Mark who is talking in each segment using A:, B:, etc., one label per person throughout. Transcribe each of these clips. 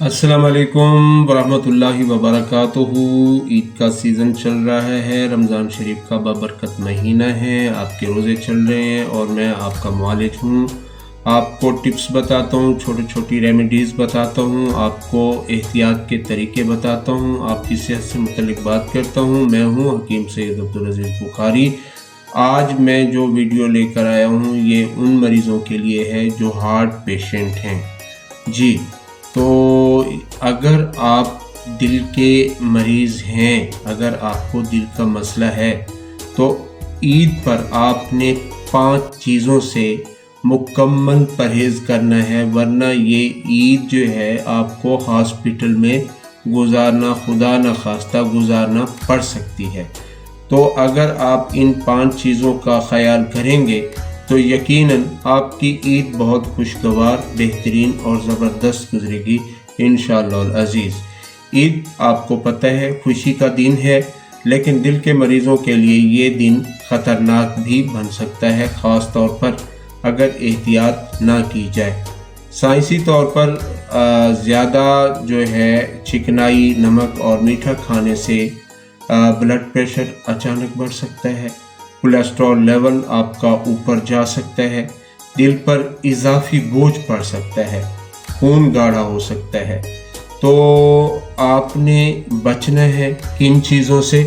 A: अस्सलाम वालेकुम वरहमतुल्लाहि वबरकातुहू। ईद का सीज़न चल रहा है, रमज़ान शरीफ का बाबरकत महीना है, आपके रोज़े चल रहे हैं और मैं आपका मुआलिज हूँ। आपको टिप्स बताता हूँ, छोटी छोटी रेमेडीज़ बताता हूँ, आपको एहतियात के तरीके बताता हूँ, आपकी सेहत से मुतल्लिक बात करता हूँ। मैं हूँ हकीम सैयद अब्दुल अज़ीज़ बुखारी। आज मैं जो वीडियो लेकर आया हूँ ये उन मरीज़ों के लिए है जो हार्ट पेशेंट हैं। जी, तो अगर आप दिल के मरीज़ हैं, अगर आपको दिल का मसला है तो ईद पर आपने 5 चीज़ों से मुकम्मल परहेज़ करना है, वरना ये ईद जो है आपको हॉस्पिटल में गुजारना, खुदा न खास्ता गुजारना पड़ सकती है। तो अगर आप इन 5 चीज़ों का ख्याल करेंगे तो यकीनन आपकी ईद बहुत खुशगवार, बेहतरीन और ज़बरदस्त गुजरेगी इंशाअल्लाह अज़ीज़। ईद आपको पता है खुशी का दिन है, लेकिन दिल के मरीज़ों के लिए ये दिन ख़तरनाक भी बन सकता है, ख़ास तौर पर अगर एहतियात ना की जाए। साइंसी तौर पर ज़्यादा जो है चिकनाई, नमक और मीठा खाने से ब्लड प्रेशर अचानक बढ़ सकता है, कोलेस्ट्रॉल लेवल आपका ऊपर जा सकता है, दिल पर इजाफी बोझ पड़ सकता है, खून गाढ़ा हो सकता है। तो आपने बचना है किन चीज़ों से?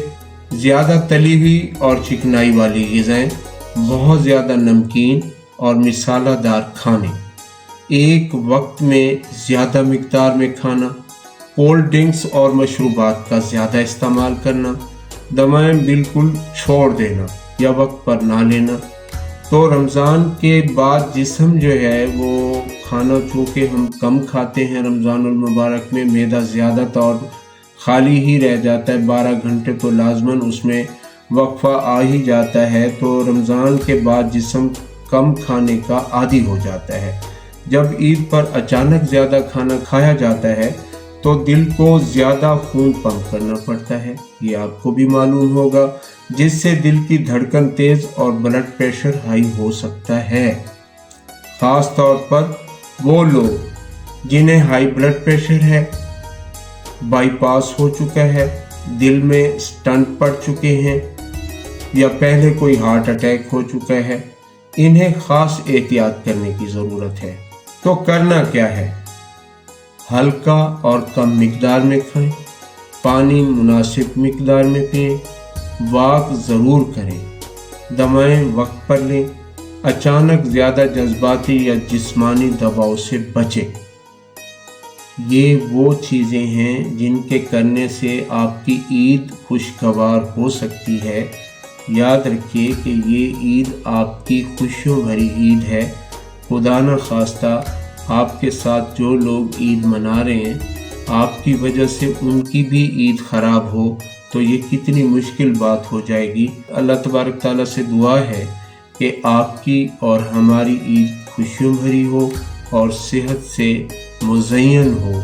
A: ज़्यादा तली हुई और चिकनाई वाली ग़िज़ाएँ, बहुत ज़्यादा नमकीन और मसालेदार खाने, एक वक्त में ज़्यादा मिक़दार में खाना, कोल्ड ड्रिंक्स और मशरूबात का ज़्यादा इस्तेमाल करना, दवाएँ बिल्कुल छोड़ देना या वक्त पर ना लेना। तो रमज़ान के बाद जिस्म जो है वो खाना चूँकि हम कम खाते हैं, रमज़ानुल मुबारक में मैदा ज़्यादा तौर खाली ही रह जाता है, 12 घंटे तो लाजमन उसमें वक्फ़ा आ ही जाता है। तो रमज़ान के बाद जिस्म कम खाने का आदी हो जाता है। जब ईद पर अचानक ज़्यादा खाना खाया जाता है तो दिल को ज़्यादा खून पंप करना पड़ता है, ये आपको भी मालूम होगा, जिससे दिल की धड़कन तेज़ और ब्लड प्रेशर हाई हो सकता है। ख़ास तौर पर वो लोग जिन्हें हाई ब्लड प्रेशर है, बाईपास हो चुका है, दिल में स्टंट पड़ चुके हैं या पहले कोई हार्ट अटैक हो चुका है, इन्हें ख़ास एहतियात करने की ज़रूरत है। तो करना क्या है? हल्का और कम मिक़दार में खाएं, पानी मुनासिब मिक़दार में पिएं, वॉक ज़रूर करें, दवाएं वक्त पर लें, अचानक ज़्यादा जज्बाती या जिस्मानी दबाव से बचें। ये वो चीज़ें हैं जिनके करने से आपकी ईद खुशगवार हो सकती है। याद रखिए कि ये ईद आपकी खुशियों भरी ईद है। खुदा न खास्ता आपके साथ जो लोग ईद मना रहे हैं, आपकी वजह से उनकी भी ईद ख़राब हो तो ये कितनी मुश्किल बात हो जाएगी। अल्लाह तबारक ताला से दुआ है कि आपकी और हमारी ईद खुशियों भरी हो और सेहत से मुज़य्यन हो।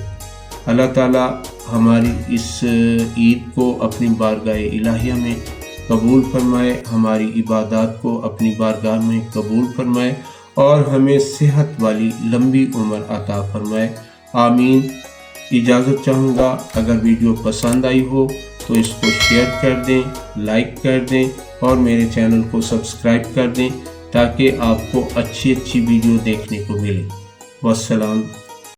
A: अल्लाह ताला हमारी इस ईद को अपनी बारगाह इलाहिया में कबूल फरमाए, हमारी इबादत को अपनी बारगाह में कबूल फरमाए और हमें सेहत वाली लंबी उम्र अता फरमाए। आमीन। इजाज़त चाहूँगा, अगर वीडियो पसंद आई हो तो इसको शेयर कर दें, लाइक कर दें और मेरे चैनल को सब्सक्राइब कर दें ताकि आपको अच्छी वीडियो देखने को मिले। वस्सलाम।